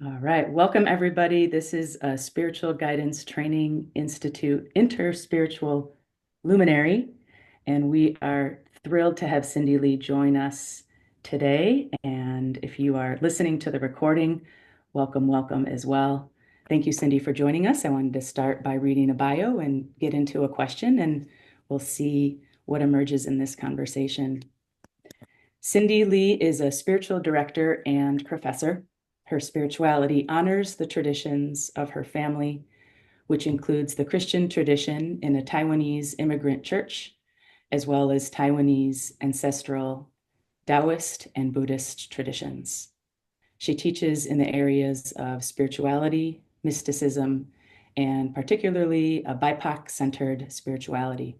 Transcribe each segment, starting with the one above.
All right, welcome everybody. This is a Spiritual Guidance Training Institute Interspiritual Luminary, and we are thrilled to have Cindy Lee join us today. And if you are listening to the recording, welcome, welcome as well. Thank you, Cindy, for joining us. I wanted to start by reading a bio and get into a question, and we'll see what emerges in this conversation. Cindy Lee is a spiritual director and professor. Her spirituality honors the traditions of her family, which includes the Christian tradition in a Taiwanese immigrant church, as well as Taiwanese ancestral Daoist and Buddhist traditions. She teaches in the areas of spirituality, mysticism, and particularly a BIPOC centered spirituality.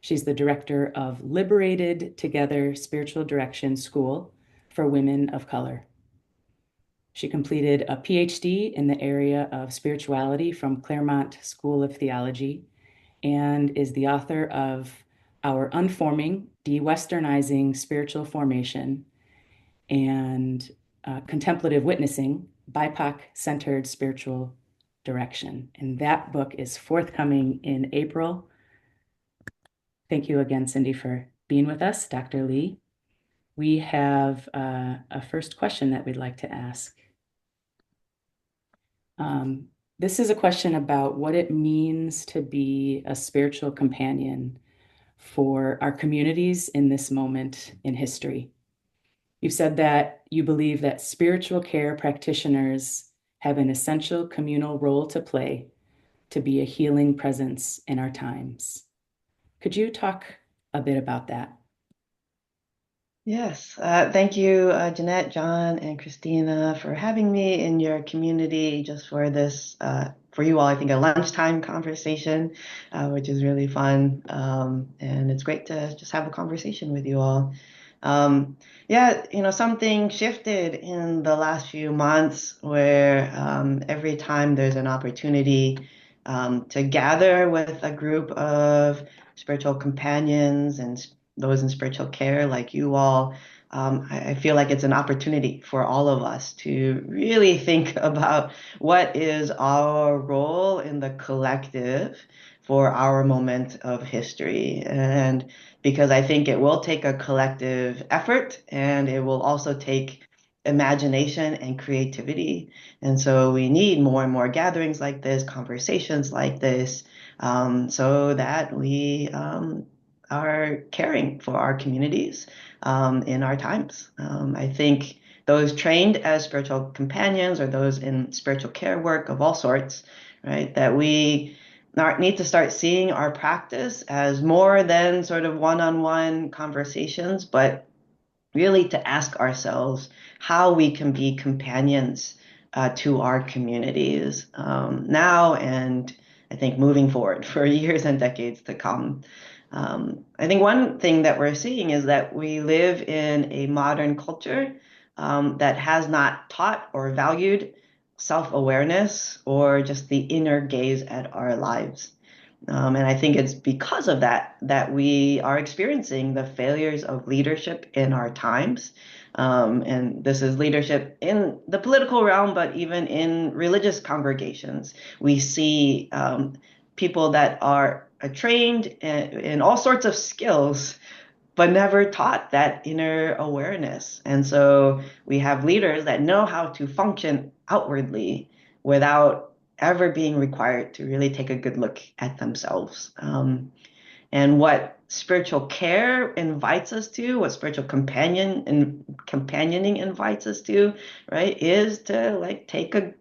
She's the director of Liberated Together Spiritual Direction School for Women of Color. She completed a PhD in the area of spirituality from Claremont School of Theology and is the author of Our Unforming, De-Westernizing Spiritual Formation and Contemplative Witnessing, BIPOC Centered Spiritual Direction. And that book is forthcoming in April. Thank you again, Cindy, for being with us, Dr. Lee. We have a first question that we'd like to ask. This is a question about what it means to be a spiritual companion for our communities in this moment in history. You've said that you believe that spiritual care practitioners have an essential communal role to play to be a healing presence in our times. Could you talk a bit about that? Yes, thank you, Jeanette, John, and Christina for having me in your community just for this, for you all, I think a lunchtime conversation, which is really fun. And it's great to just have a conversation with you all. Yeah, something shifted in the last few months where every time there's an opportunity to gather with a group of spiritual companions and those in spiritual care like you all, I feel like it's an opportunity for all of us to really think about what is our role in the collective for our moment of history. And because I think it will take a collective effort and it will also take imagination and creativity. And so we need more and more gatherings like this, conversations like this, so that we are caring for our communities in our times. I think those trained as spiritual companions or those in spiritual care work of all sorts, right, that we need to start seeing our practice as more than sort of one-on-one conversations, but really to ask ourselves how we can be companions to our communities now and I think moving forward for years and decades to come. I think one thing that we're seeing is that we live in a modern culture that has not taught or valued self-awareness or just the inner gaze at our lives. And I think it's because of that that we are experiencing the failures of leadership in our times. And this is leadership in the political realm, but even in religious congregations. We see people that are trained in all sorts of skills, but never taught that inner awareness. And so we have leaders that know how to function outwardly without ever being required to really take a good look at themselves. And what spiritual care invites us to, what spiritual companioning invites us to, right, is to like take a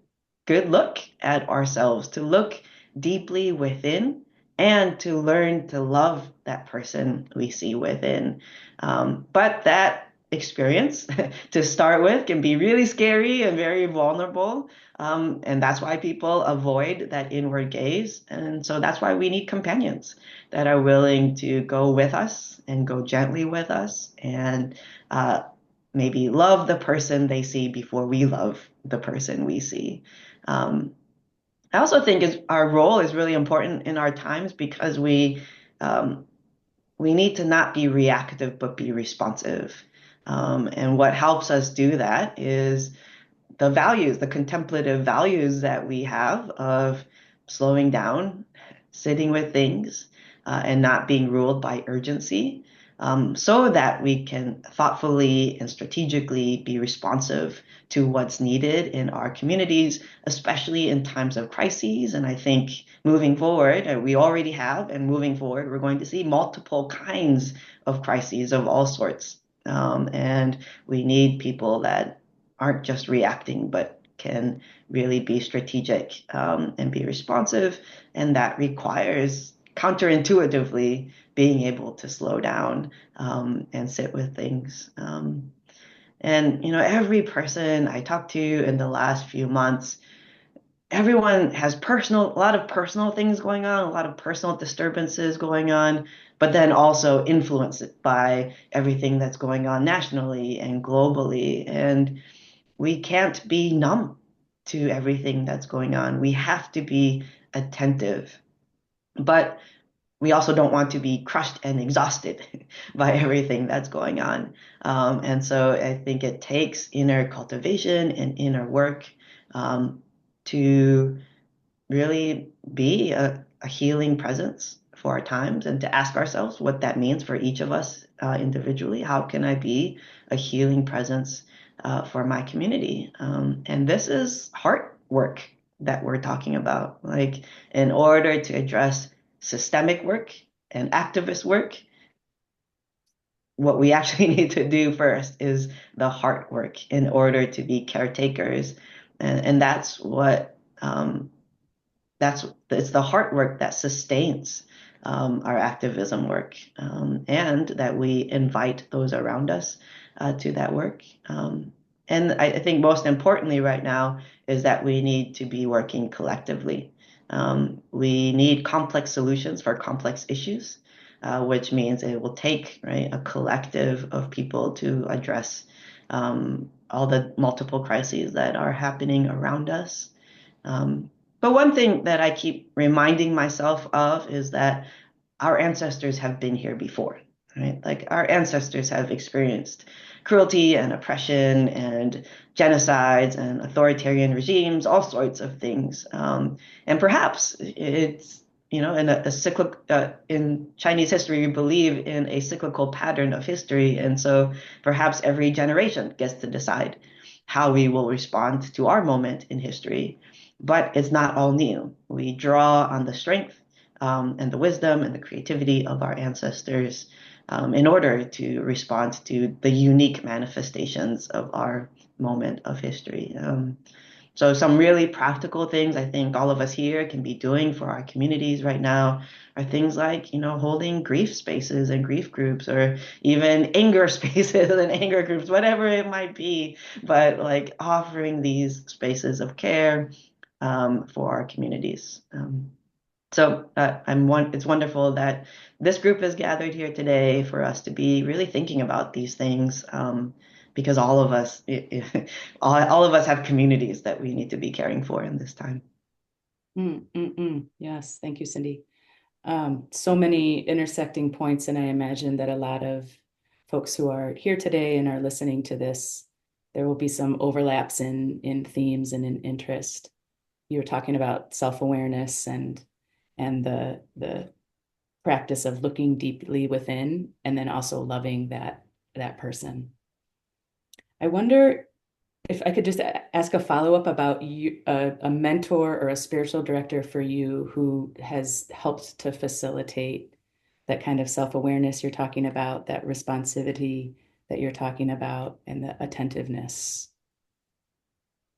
good look at ourselves, to look deeply within and to learn to love that person we see within. But that experience to start with can be really scary and very vulnerable. And that's why people avoid that inward gaze. And so that's why we need companions that are willing to go with us and go gently with us and maybe love the person they see before we love the person we see. I also think our role is really important in our times because we need to not be reactive but be responsive. And what helps us do that is the values, the contemplative values that we have of slowing down, sitting with things, and not being ruled by urgency, so that we can thoughtfully and strategically be responsive to what's needed in our communities, especially in times of crises. And I think moving forward, we already have, and moving forward, we're going to see multiple kinds of crises of all sorts. And we need people that aren't just reacting, but can really be strategic, and be responsive. And that requires counterintuitively being able to slow down, and sit with things. And, every person I talked to in the last few months, everyone has a lot of personal things going on, a lot of personal disturbances going on, but then also influenced by everything that's going on nationally and globally. And we can't be numb to everything that's going on. We have to be attentive. But we also don't want to be crushed and exhausted by everything that's going on. And so I think it takes inner cultivation and inner work, to really be a healing presence for our times, and to ask ourselves what that means for each of us, individually. How can I be a healing presence, for my community? And this is heart work that we're talking about. Like, in order to address systemic work and activist work, what we actually need to do first is the heart work in order to be caretakers. And that's what, it's the hard work that sustains, our activism work, and that we invite those around us, to that work. And I think most importantly right now is that we need to be working collectively. We need complex solutions for complex issues, which means it will take, right, a collective of people to address, all the multiple crises that are happening around us. But one thing that I keep reminding myself of is that our ancestors have been here before, right? Like, our ancestors have experienced cruelty and oppression and genocides and authoritarian regimes, all sorts of things. And perhaps it's, in a cyclic, in Chinese history, we believe in a cyclical pattern of history. And so perhaps every generation gets to decide how we will respond to our moment in history. But it's not all new. We draw on the strength, and the wisdom and the creativity of our ancestors, in order to respond to the unique manifestations of our moment of history. So some really practical things I think all of us here can be doing for our communities right now are things like, holding grief spaces and grief groups, or even anger spaces and anger groups, whatever it might be, but like offering these spaces of care, for our communities. So it's wonderful that this group is gathered here today for us to be really thinking about these things, because all of us, all of us have communities that we need to be caring for in this time. Yes, thank you, Cindy. So many intersecting points, and I imagine that a lot of folks who are here today and are listening to this, there will be some overlaps in themes and in interest. You were talking about self-awareness and the practice of looking deeply within, and then also loving that person. I wonder if I could just ask a follow-up about you, a mentor or a spiritual director for you who has helped to facilitate that kind of self-awareness you're talking about, that responsivity that you're talking about, and the attentiveness.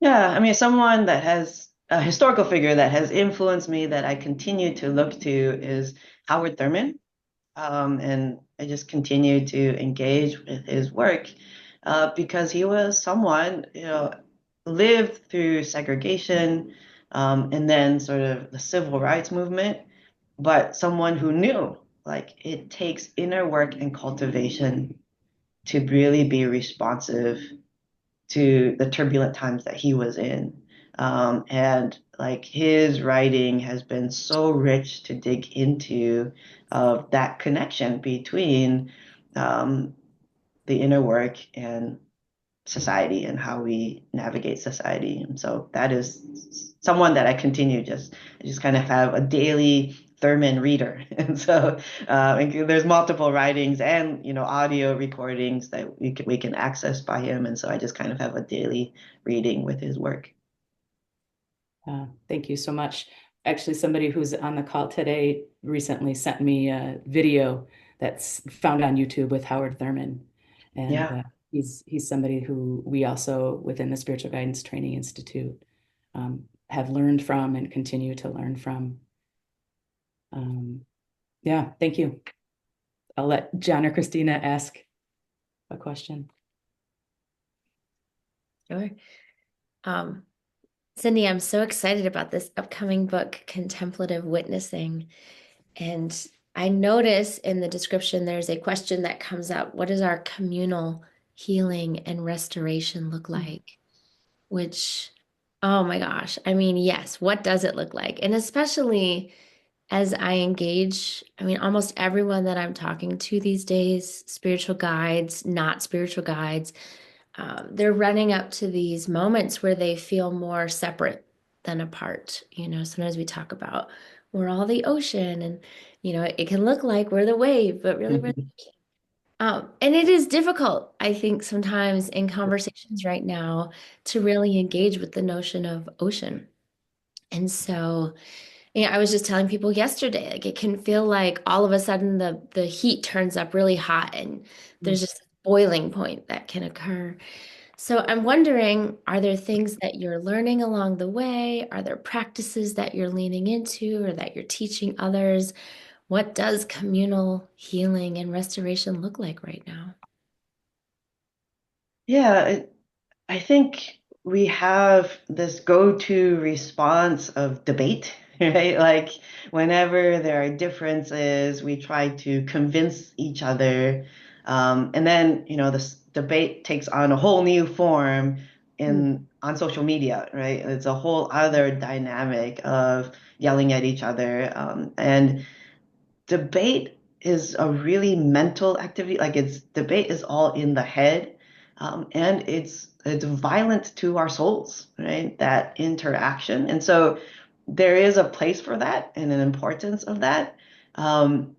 Yeah, I mean, someone that has a historical figure that has influenced me that I continue to look to is Howard Thurman. And I just continue to engage with his work, because he was someone, lived through segregation, and then sort of the civil rights movement, but someone who knew, like, it takes inner work and cultivation to really be responsive to the turbulent times that he was in. And like, his writing has been so rich to dig into, of that connection between, the inner work and society and how we navigate society. And so that is someone that I just kind of have a daily Thurman reader. And so there's multiple writings and, audio recordings that we can access by him. And so I just kind of have a daily reading with his work. Thank you so much. Actually, somebody who's on the call today recently sent me a video that's found on YouTube with Howard Thurman. And Yeah. he's somebody who we also, within the Spiritual Guidance Training Institute, have learned from and continue to learn from. Yeah, thank you. I'll let John or Christina ask a question. Sure. Um, Cindy, I'm so excited about this upcoming book, Contemplative Witnessing. And I notice in the description there's a question that comes out. What does our communal healing and restoration look like? Which, oh my gosh, I mean, yes, what does it look like? And especially as I engage, I mean, almost everyone that I'm talking to these days, spiritual guides, not spiritual guides, they're running up to these moments where they feel more separate than apart. Sometimes we talk about we're all the ocean, and it can look like we're the wave, but really we're the ocean. And it is difficult, I think, sometimes in conversations right now to really engage with the notion of ocean. And so, I was just telling people yesterday, like it can feel like all of a sudden the heat turns up really hot and there's just a boiling point that can occur. So I'm wondering, are there things that you're learning along the way? Are there practices that you're leaning into or that you're teaching others? What does communal healing and restoration look like right now? Yeah, I think we have this go-to response of debate, right? Like whenever there are differences, we try to convince each other. And then, this debate takes on a whole new form on social media, right? It's a whole other dynamic of yelling at each other. And debate is a really mental activity. Like debate is all in the head, and it's violent to our souls, right? That interaction, and so there is a place for that and an importance of that. Um,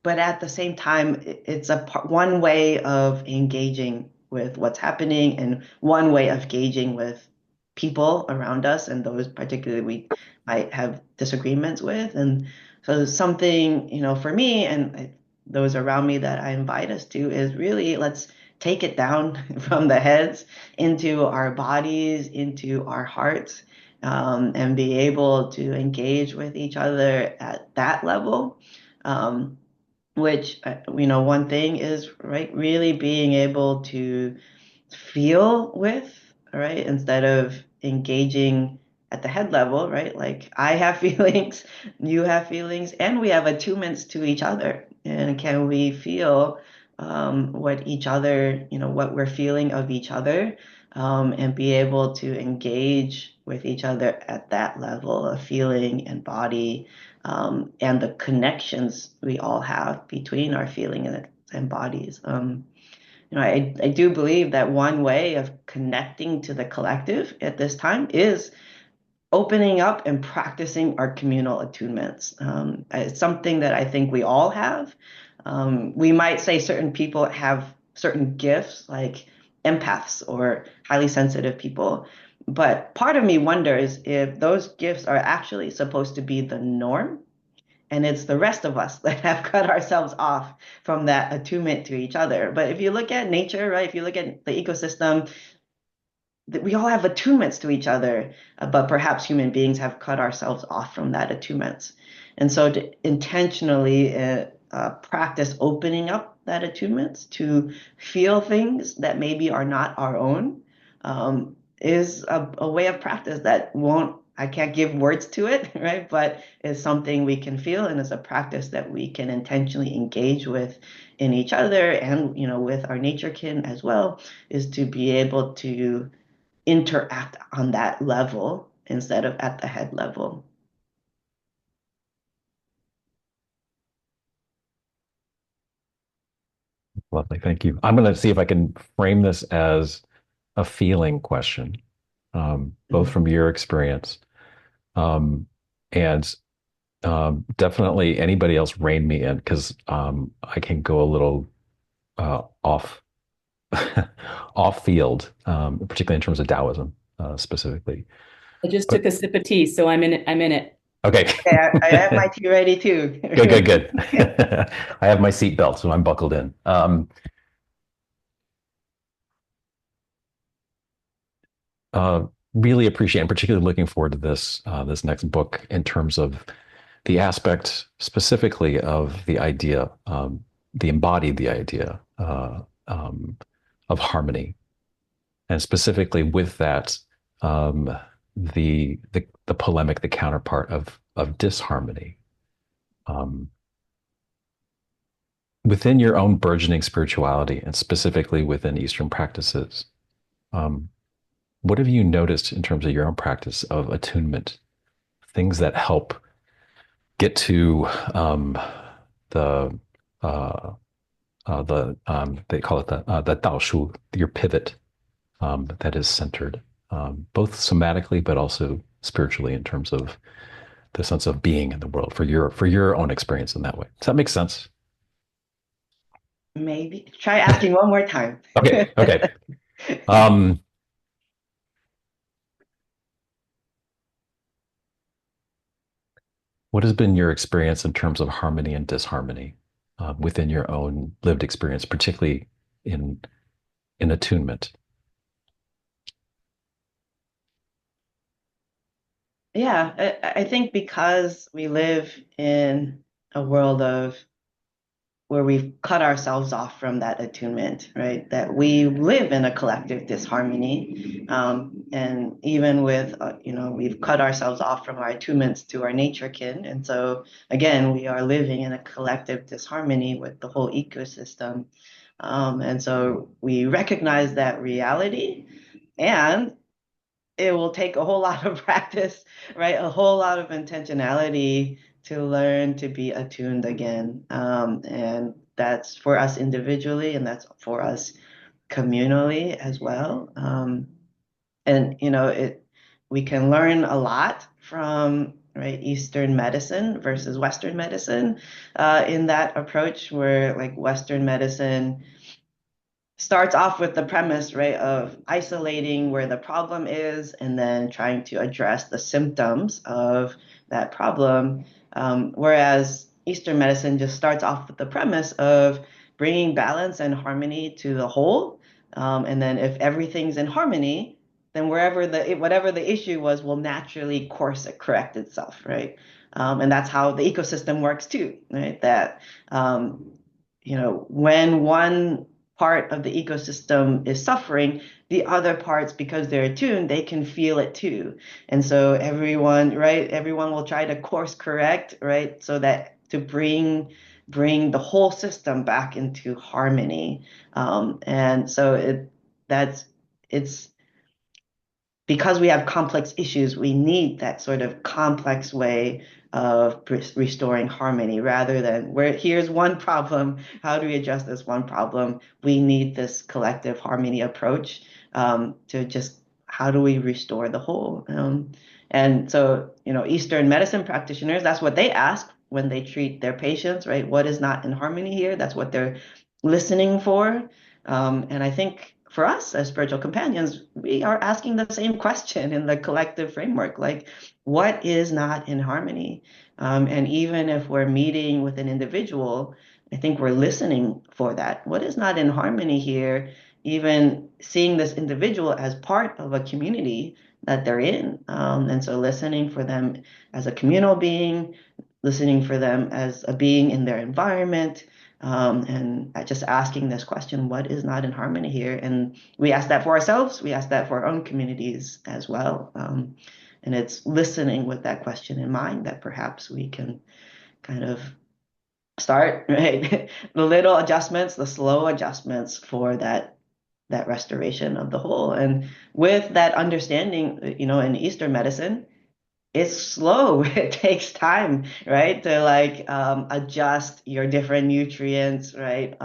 but at the same time, it's one way of engaging with what's happening and one way of gauging with people around us and those particularly we might have disagreements with. And so something, for me and those around me that I invite us to is really let's take it down from the heads into our bodies, into our hearts, and be able to engage with each other at that level. Um, which, one thing is, right, really being able to feel with, right, instead of engaging at the head level, right? Like I have feelings, you have feelings, and we have attunements to each other. And can we feel what each other, what we're feeling of each other, and be able to engage with each other at that level of feeling and body, and the connections we all have between our feeling and bodies. I do believe that one way of connecting to the collective at this time is opening up and practicing our communal attunements. It's something that I think we all have. We might say certain people have certain gifts, like empaths or highly sensitive people. But part of me wonders if those gifts are actually supposed to be the norm and it's the rest of us that have cut ourselves off from that attunement to each other. But if you look at nature, right, if you look at the ecosystem, we all have attunements to each other, but perhaps human beings have cut ourselves off from that attunements. And so to intentionally practice opening up that attunements to feel things that maybe are not our own, is a way of practice that I can't give words to it, right? But is something we can feel and is a practice that we can intentionally engage with in each other and, with our nature kin as well, is to be able to interact on that level instead of at the head level. Lovely. Thank you. I'm going to see if I can frame this as a feeling question, both Mhm. from your experience, um, and definitely anybody else rein me in because I can go a little off off field, particularly in terms of Taoism specifically. I just But took a sip of tea, so I'm in it. I'm in it. okay, Okay, I have my tea ready too. good, good, good. I have my seat belt, so I'm buckled in. Uh, really appreciate and particularly looking forward to this next book in terms of the aspect specifically of the idea, the idea of harmony, and specifically with that, um, the polemic, the counterpart of disharmony. Um, Within your own burgeoning spirituality, and specifically within Eastern practices, um, what have you noticed in terms of your own practice of attunement? Things that help get to the uh, they call it the Daoshu, your pivot that is centered, both somatically but also spiritually in terms of the sense of being in the world for your own experience in that way. Does that make sense? Maybe try asking one more time. Okay, okay. Um, what has been your experience in terms of harmony and disharmony within your own lived experience, particularly in attunement? Yeah, I think because we live in a world of where we've cut ourselves off from that attunement, right? That we live in a collective disharmony. And even with, we've cut ourselves off from our attunements to our nature kin. And so, again, we are living in a collective disharmony with the whole ecosystem. And so we recognize that reality, and it will take a whole lot of practice, right? A whole lot of intentionality to learn to be attuned again. And that's for us individually, and that's for us communally as well. And we can learn a lot from right Eastern medicine versus Western medicine in that approach, where like Western medicine starts off with the premise, right, of isolating where the problem is and then trying to address the symptoms of that problem. Whereas Eastern medicine just starts off with the premise of bringing balance and harmony to the whole. And then if everything's in harmony, then whatever the issue was will naturally course correct itself, right? And that's how the ecosystem works too, right? That when one part of the ecosystem is suffering, the other parts, because they're attuned, they can feel it too. And so everyone will try to course correct, right? So that to bring the whole system back into harmony. And so it's because we have complex issues, we need that sort of complex way of restoring harmony rather than where here's one problem, how do we address this one problem? We need this collective harmony approach to just how do we restore the whole? And so, Eastern medicine practitioners, that's what they ask when they treat their patients, right? What is not in harmony here? That's what they're listening for. And I think for us as spiritual companions, we are asking the same question in the collective framework, like, what is not in harmony? And even if we're meeting with an individual, I think we're listening for that. What is not in harmony here? Even seeing this individual as part of a community that they're in. And so listening for them as a communal being, listening for them as a being in their environment, and just asking this question, what is not in harmony here? And we ask that for ourselves, we ask that for our own communities as well. And it's listening with that question in mind that perhaps we can kind of start, right? The little adjustments, the slow adjustments for that restoration of the whole. And with that understanding, in Eastern medicine, it's slow. It takes time, right? To like adjust your different nutrients, right?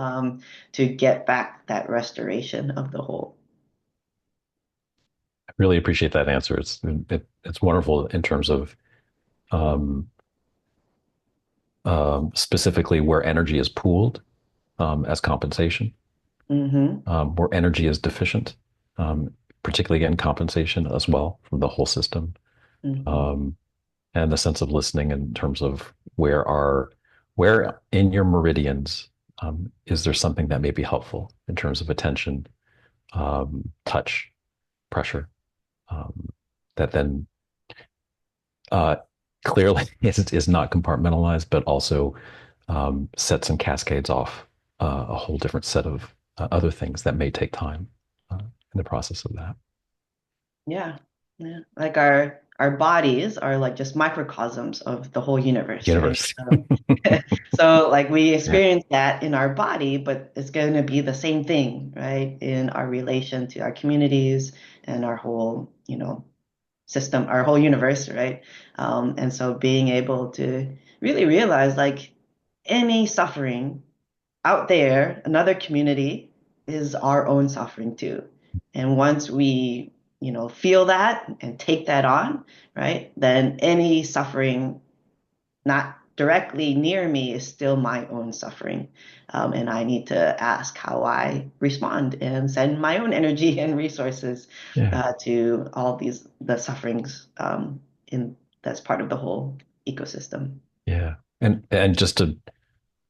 To get back that restoration of the whole. I really appreciate that answer. It's wonderful in terms of um, specifically where energy is pooled as compensation, Mm-hmm. where energy is deficient, um, particularly again compensation as well from the whole system, Mm-hmm. um, and the sense of listening in terms of where in your meridians is there something that may be helpful in terms of attention, touch, pressure, um, that then uh, clearly is not compartmentalized, but also sets and cascades off a whole different set of other things that may take time in the process of that Yeah. Yeah. Like our bodies are like just microcosms of the whole universe, right? universe. So like we Yeah, experience that in our body, but it's going to be the same thing, right? In our relation to our communities and our whole, system, our whole universe, right? And so being able to really realize like any suffering out there, another community is our own suffering too. And once we, feel that and take that on, right, then any suffering not directly near me is still my own suffering. And I need to ask how I respond and send my own energy and resources yeah, to all the sufferings in that's part of the whole ecosystem. yeah. And just to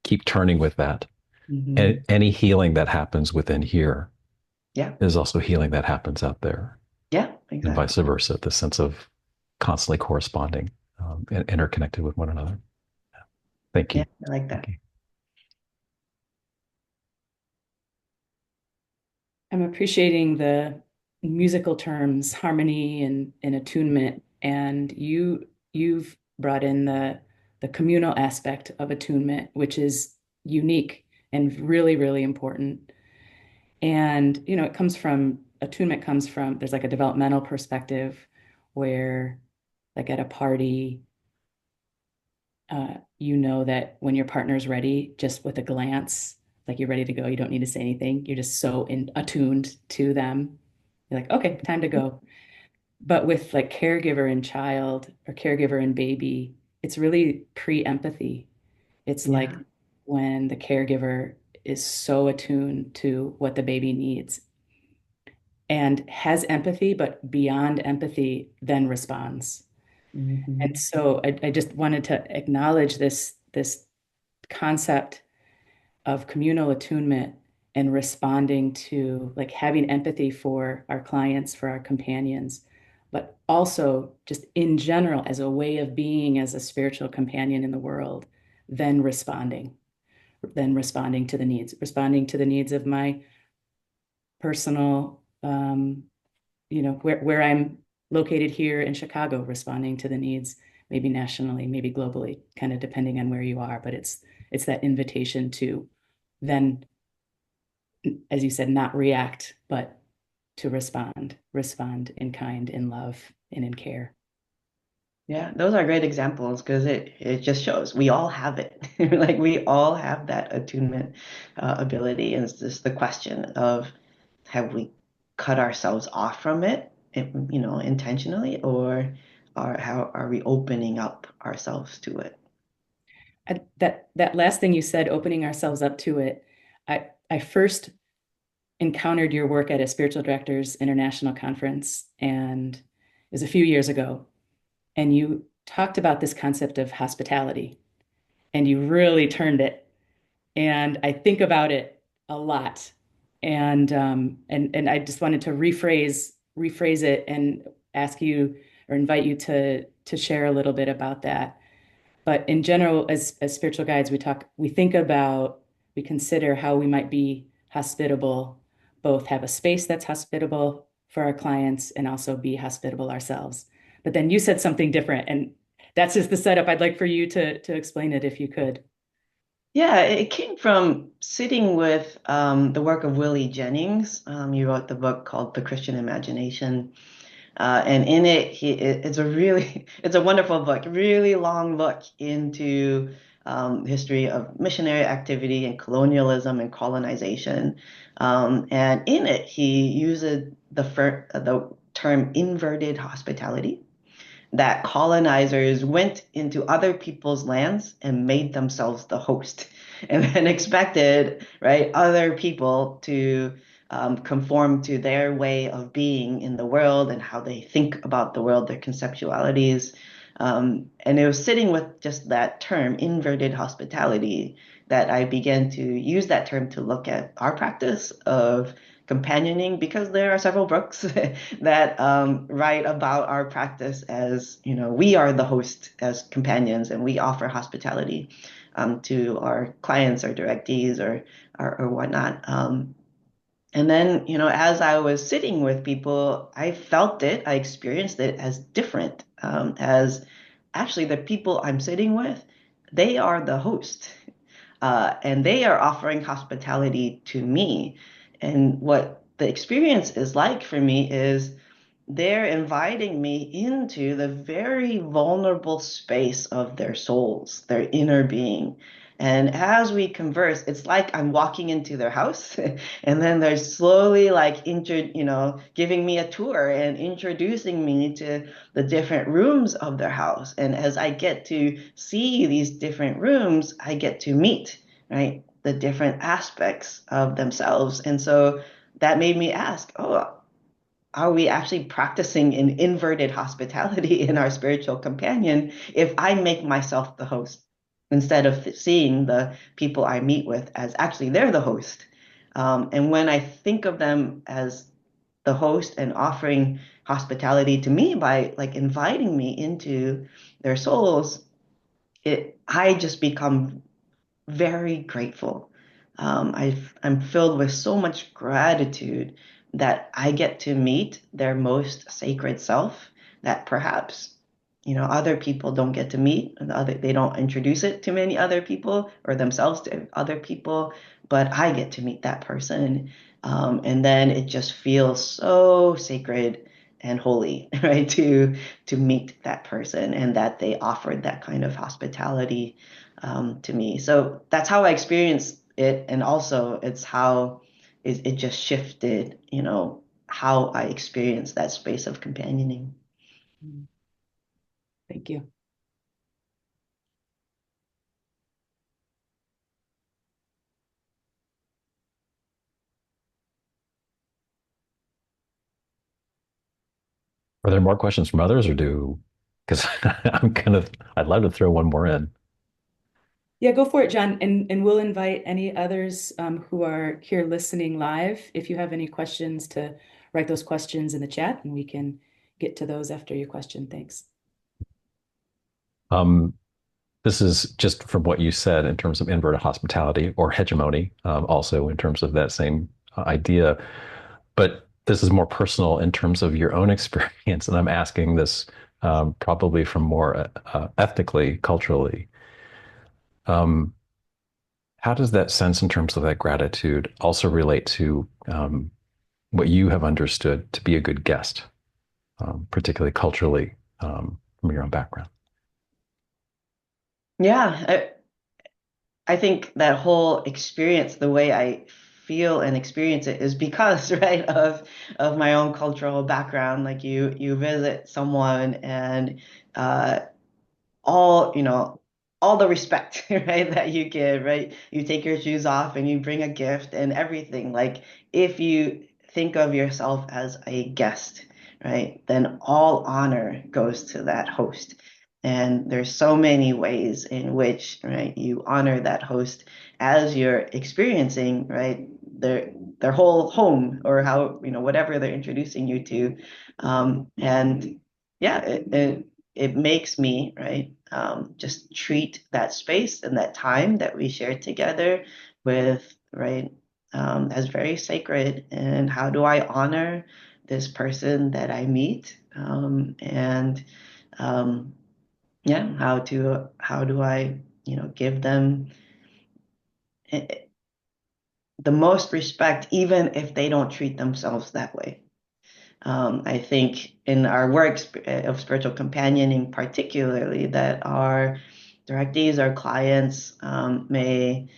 keep turning with that, Hmm. any healing that happens within here Yeah, is also healing that happens out there, yeah, and exactly. vice versa. The sense of constantly corresponding and interconnected with one another. Thank Yeah, you. I like Thank that. you. I'm appreciating the musical terms, harmony and attunement, and you've brought in the communal aspect of attunement, which is unique and really, really important. And it comes from attunement comes from there's like a developmental perspective where like at a party, you know that when your partner's ready, just with a glance, like you're ready to go, you don't need to say anything. You're just so attuned to them. You're like, okay, time to go. But with like caregiver and child or caregiver and baby, it's really pre-empathy. It's like Yeah. when the caregiver is so attuned to what the baby needs and has empathy, but beyond empathy, then responds. And Hmm. so I just wanted to acknowledge this concept of communal attunement and responding to like having empathy for our clients, for our companions, but also just in general as a way of being as a spiritual companion in the world, then responding responding to the needs of my personal, where I'm located here in Chicago, responding to the needs, maybe nationally, maybe globally, kind of depending on where you are. But it's that invitation to then, as you said, not react, but to respond in kind, in love, and in care. Yeah, those are great examples because it just shows we all have it. Like we all have that attunement ability. And it's just the question of have we cut ourselves off from it, intentionally, or how are we opening up ourselves to it? That last thing you said, opening ourselves up to it, I first encountered your work at a Spiritual Directors International Conference, and it was a few years ago. And you talked about this concept of hospitality, and you really turned it. And I think about it a lot. And I just wanted to rephrase it and ask you or invite you to share a little bit about that. But in general, as spiritual guides, we think about, we consider how we might be hospitable, both have a space that's hospitable for our clients and also be hospitable ourselves. But then you said something different, and that's just the setup. I'd like for you to explain it if you could. Yeah, it came from sitting with the work of Willie Jennings. He wrote the book called The Christian Imagination. And in it, it's a wonderful book, really long look into history of missionary activity and colonialism and colonization. And in it, he uses the term inverted hospitality, that colonizers went into other people's lands and made themselves the host, and then expected, right, other people to conform to their way of being in the world and how they think about the world, their conceptualities. And it was sitting with just that term, inverted hospitality, that I began to use that term to look at our practice of companioning, because there are several books that write about our practice as, we are the host as companions, and we offer hospitality to our clients or directees or whatnot. And then, as I was sitting with people, I felt it, I experienced it as different, as actually the people I'm sitting with, they are the host, and they are offering hospitality to me. And what the experience is like for me is they're inviting me into the very vulnerable space of their souls, their inner being. And as we converse, it's like I'm walking into their house, and then they're slowly like giving me a tour and introducing me to the different rooms of their house. And as I get to see these different rooms, I get to meet, right, the different aspects of themselves. And so that made me ask, oh, are we actually practicing an inverted hospitality in our spiritual companion if I make myself the host instead of seeing the people I meet with as actually they're the host? And when I think of them as the host and offering hospitality to me by like inviting me into their souls, I just become very grateful. I'm filled with so much gratitude that I get to meet their most sacred self that perhaps, other people don't get to meet, and they don't introduce it to many other people or themselves to other people, but I get to meet that person. And then it just feels so sacred and holy, right? To meet that person and that they offered that kind of hospitality to me. So that's how I experienced it. And also it's how it just shifted, how I experienced that space of companioning. Thank you. Are there more questions from others, or because I'd love to throw one more in. Yeah, go for it, John. And we'll invite any others who are here listening live, if you have any questions, to write those questions in the chat, and we can get to those after your question. Thanks. Um, this is just from what you said in terms of inverted hospitality or hegemony, also in terms of that same idea. But this is more personal in terms of your own experience. And I'm asking this probably from more ethnically, culturally. Um, how does that sense in terms of that gratitude also relate to what you have understood to be a good guest, particularly culturally, from your own background? Yeah, I think that whole experience, the way I feel and experience it, is because, right, of my own cultural background. Like you visit someone and uh, all, all the respect, right, that you give, right? You take your shoes off and you bring a gift and everything. Like if you think of yourself as a guest, right, then all honor goes to that host. And there's so many ways in which, right, you honor that host as you're experiencing, right, their whole home, or how, whatever they're introducing you to. And yeah, it makes me, right, just treat that space and that time that we shared together with, right, as very sacred. And how do I honor this person that I meet? And yeah, how do I, give them the most respect, even if they don't treat themselves that way. I think in our work of spiritual companioning, particularly, that our directees, our clients may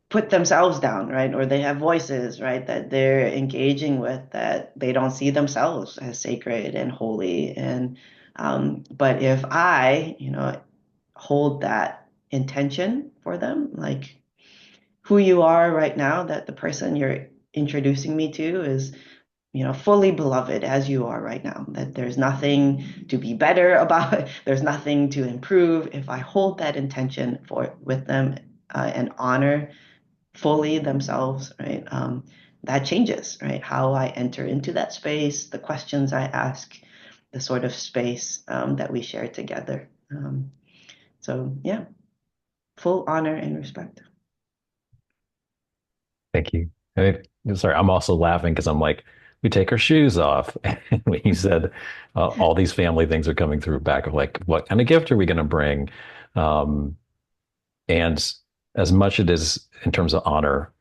put themselves down, right? Or they have voices, right, that they're engaging with that they don't see themselves as sacred and holy. And but if I, hold that intention for them, like who you are right now, that the person you're introducing me to is, fully beloved as you are right now, that there's nothing to be better about, there's nothing to improve. If I hold that intention for with them and honor fully themselves, right? That changes, right? How I enter into that space, the questions I ask, the sort of space that we share together. So yeah, full honor and respect. Thank you. Sorry, I'm also laughing because I'm like, we take our shoes off. And when you said all these family things are coming through back of like, what kind of gift are we going to bring? Um, and as much it is in terms of honor,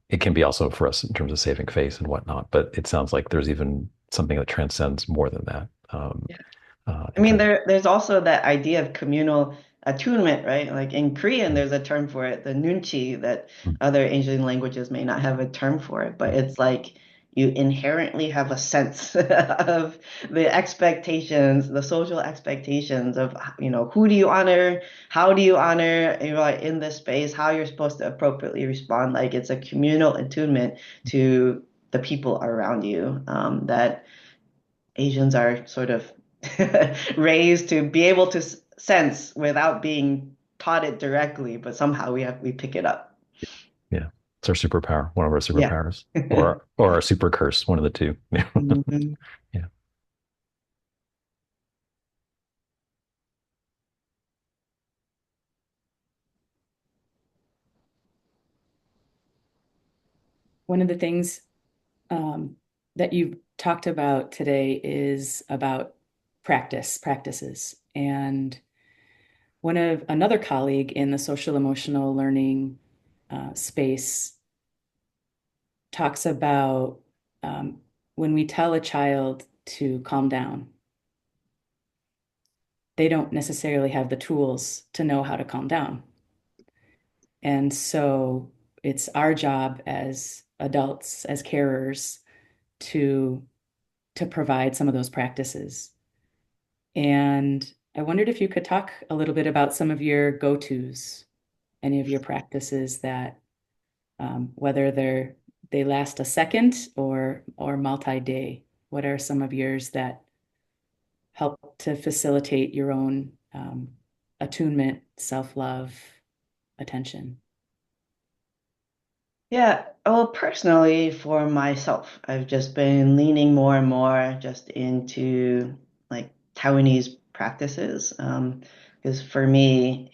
it can be also for us in terms of saving face and whatnot. But it sounds like there's even something that transcends more than that. I mean, there's also that idea of communal attunement, right? Like in Korean, there's a term for it, the nunchi, that other Asian languages may not have a term for it, but it's like you inherently have a sense of the expectations, the social expectations of, who do you honor, how do you honor, in this space, how you're supposed to appropriately respond. Like it's a communal attunement to the people around you, that Asians are sort of raised to be able to sense without being taught it directly, but somehow we pick it up. Yeah. It's our superpower, one of our Yeah. superpowers, or our super curse, one of the two. Mhm. Yeah. One of the things that you've talked about today is about practices. And another colleague in the social emotional learning space talks about when we tell a child to calm down, they don't necessarily have the tools to know how to calm down. And so it's our job as adults, as carers, to provide some of those practices. And I wondered if you could talk a little bit about some of your go-tos, any of your practices that, whether they last a second or multi-day. What are some of yours that help to facilitate your own attunement, self-love, attention? Yeah, well, personally, for myself, I've just been leaning more and more just into like Taiwanese practices. Because for me,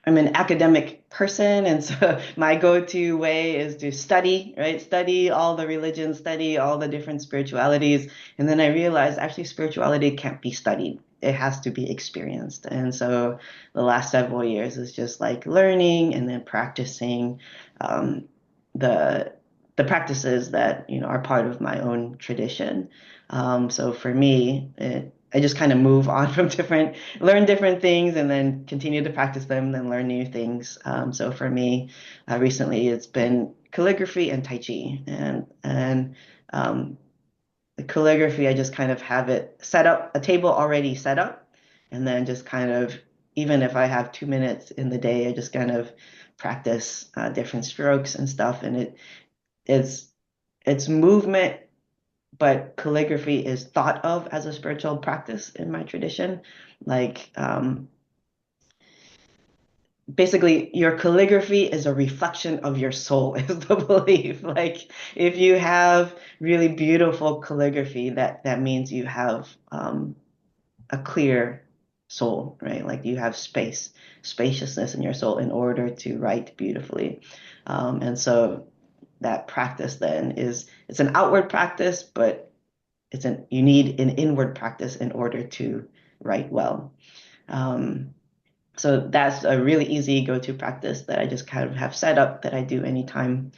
I'm an academic person, and so my go-to way is to study, right? Study all the religions, study all the different spiritualities. And then I realized actually spirituality can't be studied. It has to be experienced. And so the last several years is just like learning and then practicing um, the the practices that are part of my own tradition. So for me, I just kind of move on from learn different things and then continue to practice them, then learn new things. So for me, recently it's been calligraphy and Tai Chi, and the calligraphy I just kind of have it set up, a table already set up, and then just kind of even if I have 2 minutes in the day, I just kind of practice different strokes and stuff, and it's it's movement, but calligraphy is thought of as a spiritual practice in my tradition. Like, basically, your calligraphy is a reflection of your soul, is the belief. Like, if you have really beautiful calligraphy, that means you have a clear soul, right? Like, you have spaciousness in your soul in order to write beautifully. And so that practice then it's an outward practice, but you need an inward practice in order to write well. Um, so that's a really easy go-to practice that I just kind of have set up that I do anytime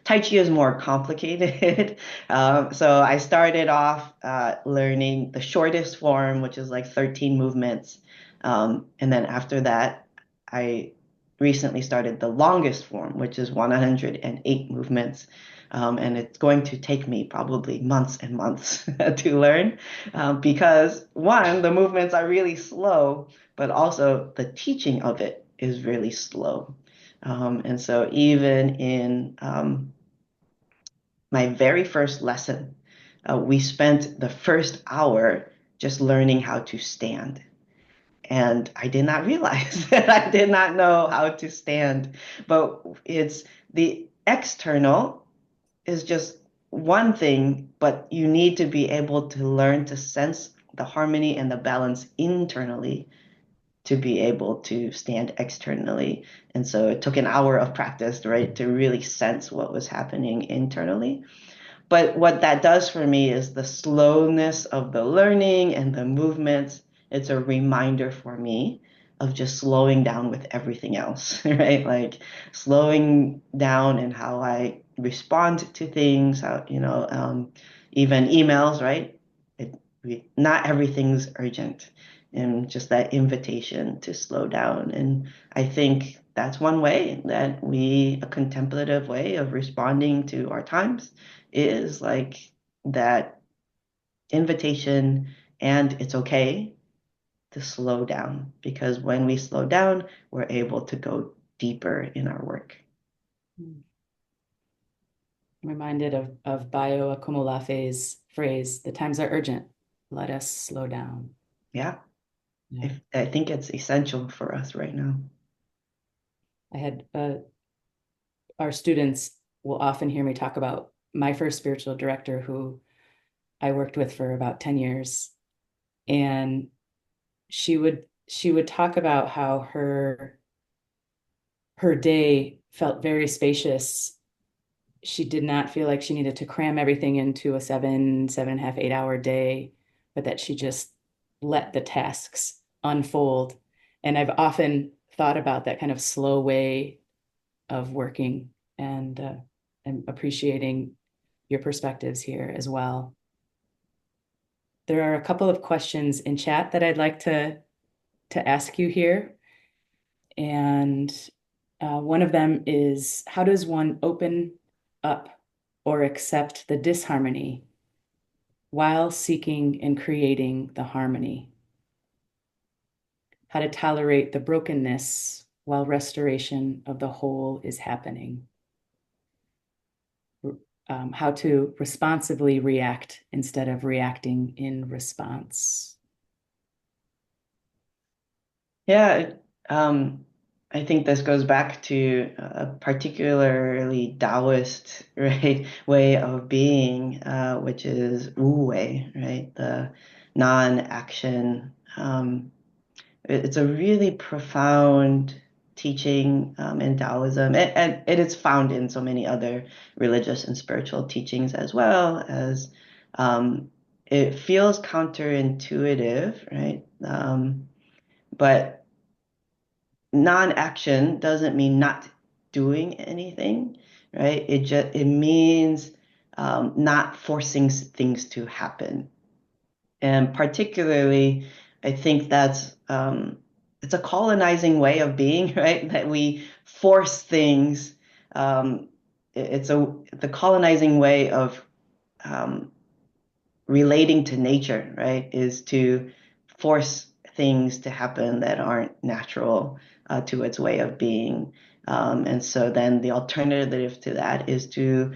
Tai Chi is more complicated. So I started off learning the shortest form, which is like 13 movements. And then after that, I recently started the longest form, which is 108 movements. And it's going to take me probably months and months to learn because one, the movements are really slow, but also the teaching of it is really slow. And so even in my very first lesson, we spent the first hour just learning how to stand. And I did not realize that I did not know how to stand. But it's the external is just one thing, but you need to be able to learn to sense the harmony and the balance internally to be able to stand externally. And so it took an hour of practice, right, to really sense what was happening internally. But what that does for me is the slowness of the learning and the movements. It's a reminder for me of just slowing down with everything else, right? Like slowing down in how I respond to things, how, even emails, right? Not everything's urgent, and just that invitation to slow down. And I think that's one way that a contemplative way of responding to our times is like that invitation, and it's okay to slow down because when we slow down, we're able to go deeper in our work. I'm reminded of Bayo Akomolafe's phrase, "The times are urgent. Let us slow down." Yeah. Yeah. I think it's essential for us right now. I had our students will often hear me talk about my first spiritual director who I worked with for about 10 years. And she would talk about how her day felt very spacious. She did not feel like she needed to cram everything into a 7.5, 8 hour day, but that she just let the tasks unfold. And I've often thought about that kind of slow way of working, and appreciating your perspectives here as well. There are a couple of questions in chat that I'd like to ask you here. And one of them is, how does one open up or accept the disharmony while seeking and creating the harmony? How to tolerate the brokenness while restoration of the whole is happening? How to responsively react instead of reacting in response? Yeah, I think this goes back to a particularly Daoist, right, way of being, which is Wu Wei, right, the non-action. It's a really profound teaching in Taoism, and it is found in so many other religious and spiritual teachings as well as it feels counterintuitive, right? But non-action doesn't mean not doing anything, right? It means not forcing things to happen. And particularly, I think that's it's a colonizing way of being, right? That we force things. It's the colonizing way of relating to nature, right? Is to force things to happen that aren't natural to its way of being. And so then the alternative to that is to,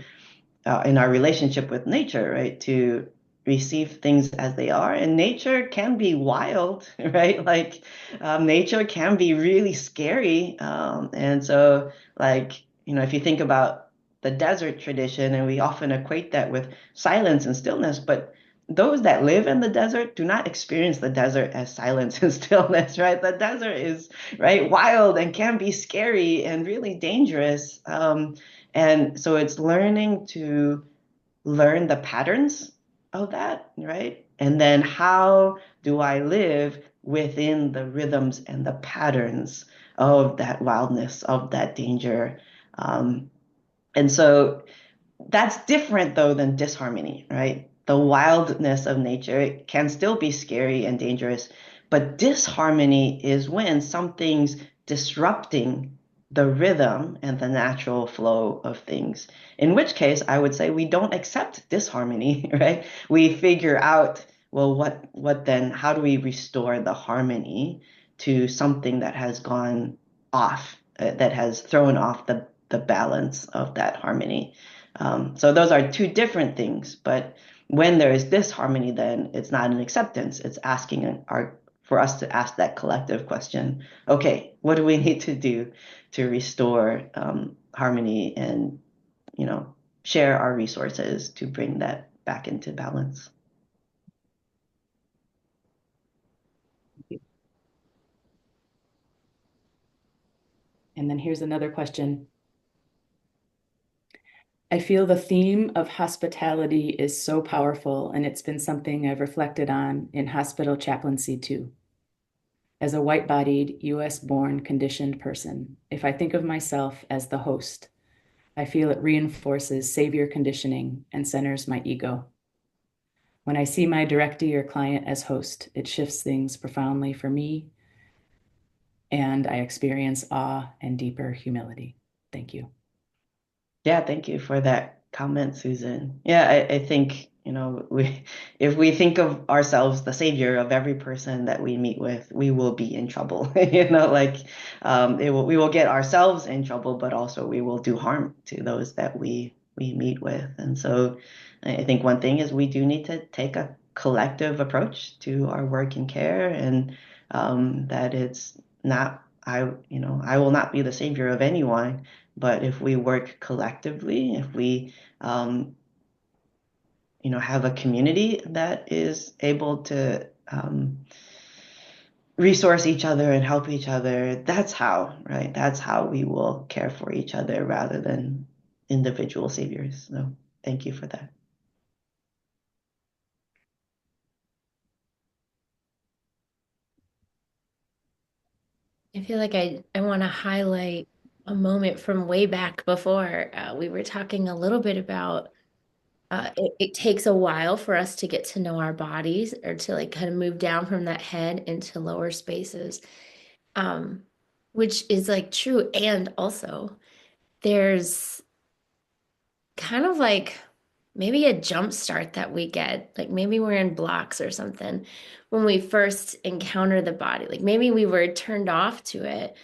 in our relationship with nature, right, to receive things as they are. And nature can be wild, right? Like nature can be really scary. And so, like, if you think about the desert tradition, and we often equate that with silence and stillness, but those that live in the desert do not experience the desert as silence and stillness, right? The desert is, right, wild and can be scary and really dangerous. And so it's learning to learn the patterns of that, right? And then how do I live within the rhythms and the patterns of that wildness, of that danger? And so That's different though than disharmony, right? The wildness of nature can still be scary and dangerous, but disharmony is when something's disrupting the rhythm and the natural flow of things. In which case, I would say we don't accept disharmony, right? We figure out, well, what then? How do we restore the harmony to something that has gone off, that has thrown off the balance of that harmony? So those are two different things. But when there is disharmony, then it's not an acceptance. It's asking for us to ask that collective question. Okay, what do we need to do to restore harmony and, share our resources to bring that back into balance? And then here's another question. I feel the theme of hospitality is so powerful, and it's been something I've reflected on in hospital chaplaincy too. As a white-bodied, US-born conditioned person, if I think of myself as the host, I feel it reinforces savior conditioning and centers my ego. When I see my directee or client as host, it shifts things profoundly for me, and I experience awe and deeper humility. Thank you. Yeah, thank you for that comment, Susan. Yeah, I think, if we think of ourselves the savior of every person that we meet with, we will be in trouble. We will get ourselves in trouble, but also we will do harm to those that we meet with. And so I think one thing is we do need to take a collective approach to our work and care, and that it's not, I will not be the savior of anyone. But if we work collectively, if we, have a community that is able to resource each other and help each other, that's how, right? That's how we will care for each other rather than individual saviors. So thank you for that. I feel like I want to highlight a moment from way back before. We were talking a little bit about it takes a while for us to get to know our bodies or to like kind of move down from that head into lower spaces, um, which is like true. And also, there's kind of like maybe a jump start that we get. Like maybe we're in blocks or something when we first encounter the body. Like maybe we were turned off to it,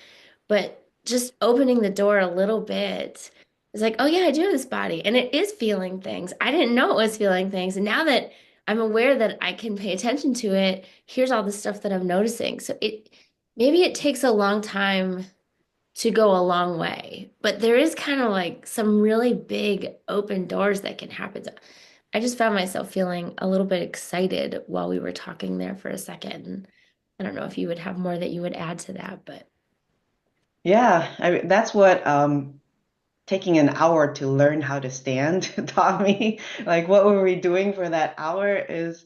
but just opening the door a little bit is like, oh yeah, I do have this body and it is feeling things. I didn't know it was feeling things. And now that I'm aware that I can pay attention to it, here's all the stuff that I'm noticing. So maybe it takes a long time to go a long way, but there is kind of like some really big open doors that can happen. So I just found myself feeling a little bit excited while we were talking there for a second. And I don't know if you would have more that you would add to that, but Yeah, that's what taking an hour to learn how to stand taught me. Like, what were we doing for that hour is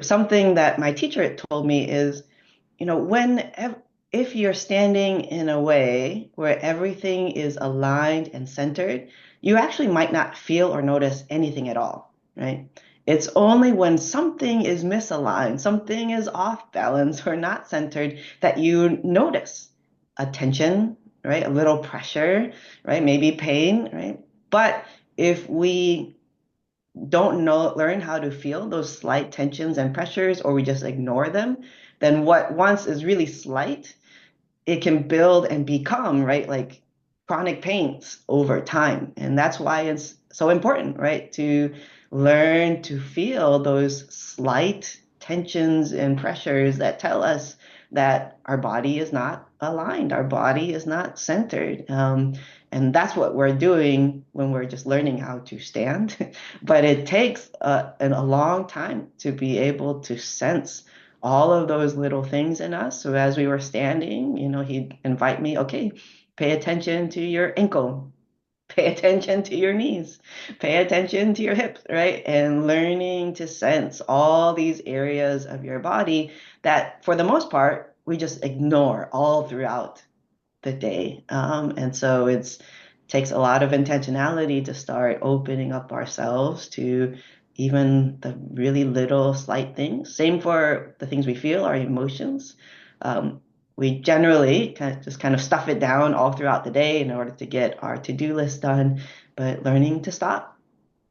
something that my teacher had told me is, if you're standing in a way where everything is aligned and centered, you actually might not feel or notice anything at all, right? It's only when something is misaligned, something is off balance or not centered that you notice a tension, right? A little pressure, right? Maybe pain, right? But if we don't learn how to feel those slight tensions and pressures, or we just ignore them, then what once is really slight, it can build and become, right, like chronic pains over time. And that's why it's so important, right, to learn to feel those slight tensions and pressures that tell us that our body is not aligned, our body is not centered. And that's what we're doing when we're just learning how to stand. But it takes a long time to be able to sense all of those little things in us. So as we were standing, he'd invite me, okay, pay attention to your ankle, pay attention to your knees, pay attention to your hips, right? And learning to sense all these areas of your body that for the most part, we just ignore all throughout the day. And so it's takes a lot of intentionality to start opening up ourselves to even the really little slight things. Same for the things we feel, our emotions. We generally kind of stuff it down all throughout the day in order to get our to-do list done, but learning to stop.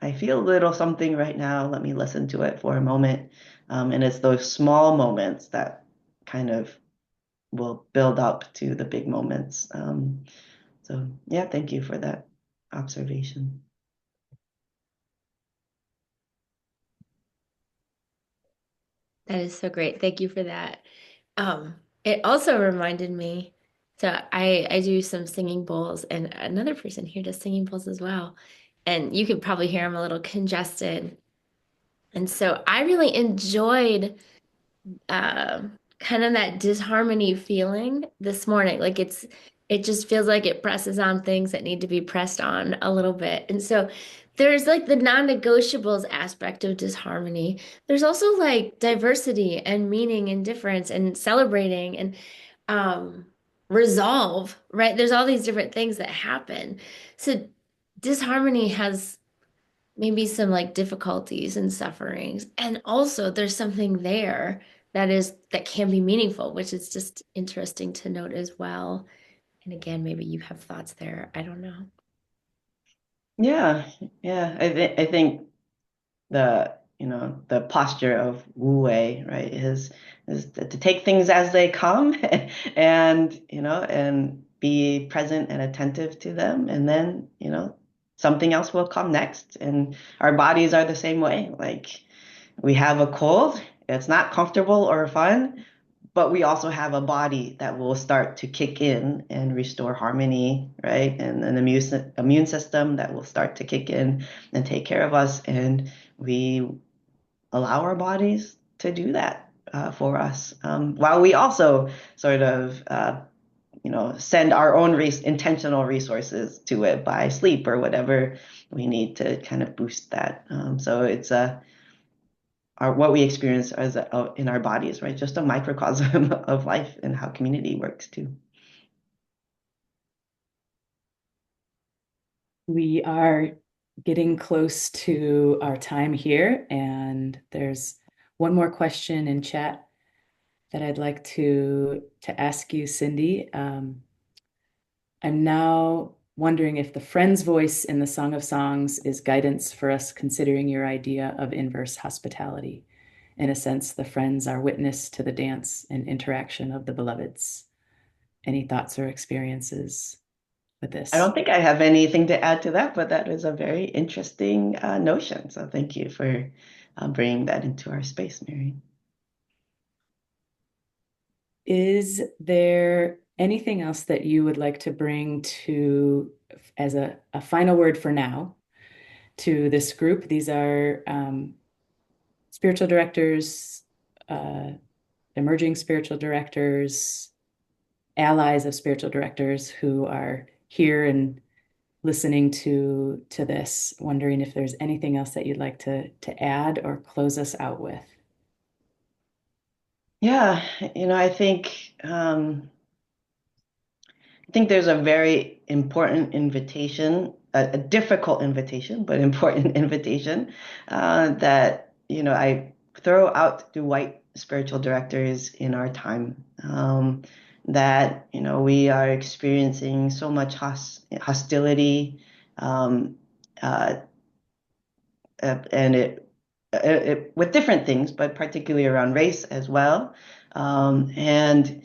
I feel a little something right now. Let me listen to it for a moment. And it's those small moments that kind of will build up to the big moments. So yeah, thank you for that observation. That is so great. Thank you for that. It also reminded me, so I do some singing bowls, and another person here does singing bowls as well. And you could probably hear I'm a little congested. And so I really enjoyed kind of that disharmony feeling this morning. Like it just feels like it presses on things that need to be pressed on a little bit. And so there's like the non-negotiables aspect of disharmony. There's also like diversity and meaning and difference and celebrating and um resolve, right? There's all these different things that happen. So disharmony has maybe some like difficulties and sufferings. And also there's something there that can be meaningful, which is just interesting to note as well. And again, maybe you have thoughts there. I don't know. Yeah, yeah. I think the posture of Wu Wei, right, is to take things as they come and and be present and attentive to them, and then something else will come next. And our bodies are the same way. Like, we have a cold, it's not comfortable or fun, but we also have a body that will start to kick in and restore harmony, right? And an immune system that will start to kick in and take care of us. And we allow our bodies to do that for us, while we also sort of send our own intentional resources to it by sleep or whatever we need to kind of boost that. So it's what we experience in our bodies, right? Just a microcosm of life and how community works too. We are getting close to our time here, and there's one more question in chat that I'd like to ask you, Cindy. I'm now wondering if the friend's voice in the Song of Songs is guidance for us considering your idea of inverse hospitality. In a sense, the friends are witness to the dance and interaction of the beloveds. Any thoughts or experiences with this? I don't think I have anything to add to that, but that is a very interesting notion. So thank you for bringing that into our space, Mary. Is there anything else that you would like to bring to, as a final word for now, to this group? These are spiritual directors, emerging spiritual directors, allies of spiritual directors who are here and listening to this, wondering if there's anything else that you'd like to add or close us out with. Yeah, I think there's a very important invitation, a difficult invitation, but important invitation that I throw out to white spiritual directors in our time. That we are experiencing so much hostility, um, uh, and it with different things, but particularly around race as well, and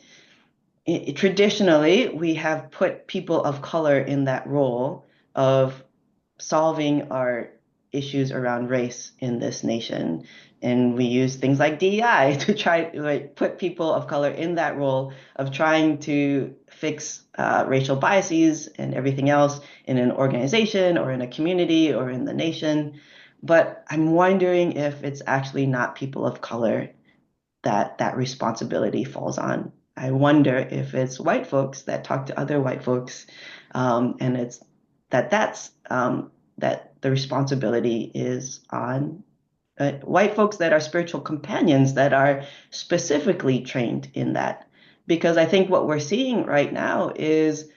traditionally, we have put people of color in that role of solving our issues around race in this nation. And we use things like DEI to try to put people of color in that role of trying to fix racial biases and everything else in an organization or in a community or in the nation. But I'm wondering if it's actually not people of color that responsibility falls on. I wonder if it's white folks that talk to other white folks, and it's that the responsibility is on white folks that are spiritual companions that are specifically trained in that. Because I think what we're seeing right now is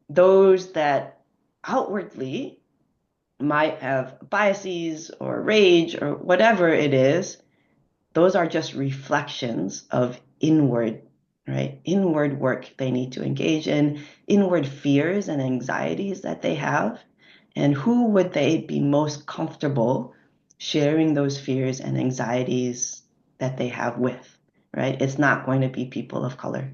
those that outwardly might have biases or rage or whatever it is, those are just reflections of inward, right? Inward work they need to engage in, inward fears and anxieties that they have. And who would they be most comfortable sharing those fears and anxieties that they have with, right? It's not going to be people of color,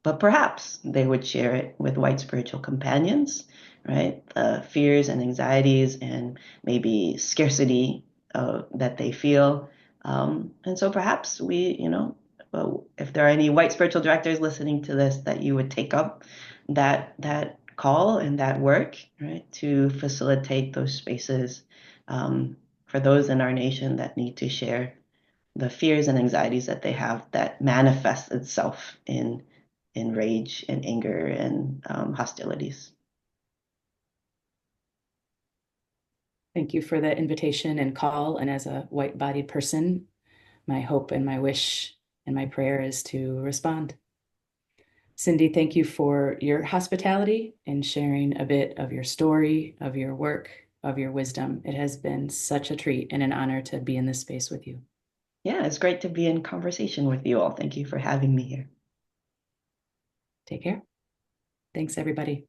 but perhaps they would share it with white spiritual companions, right? The fears and anxieties and maybe scarcity that they feel. And so perhaps if there are any white spiritual directors listening to this, that you would take up that call and that work, right, to facilitate those spaces for those in our nation that need to share the fears and anxieties that they have that manifests itself in rage and anger and hostilities. Thank you for the invitation and call. And as a white-bodied person, my hope and my wish and my prayer is to respond. Cindy, thank you for your hospitality and sharing a bit of your story, of your work, of your wisdom. It has been such a treat and an honor to be in this space with you. Yeah, it's great to be in conversation with you all. Thank you for having me here. Take care. Thanks, everybody.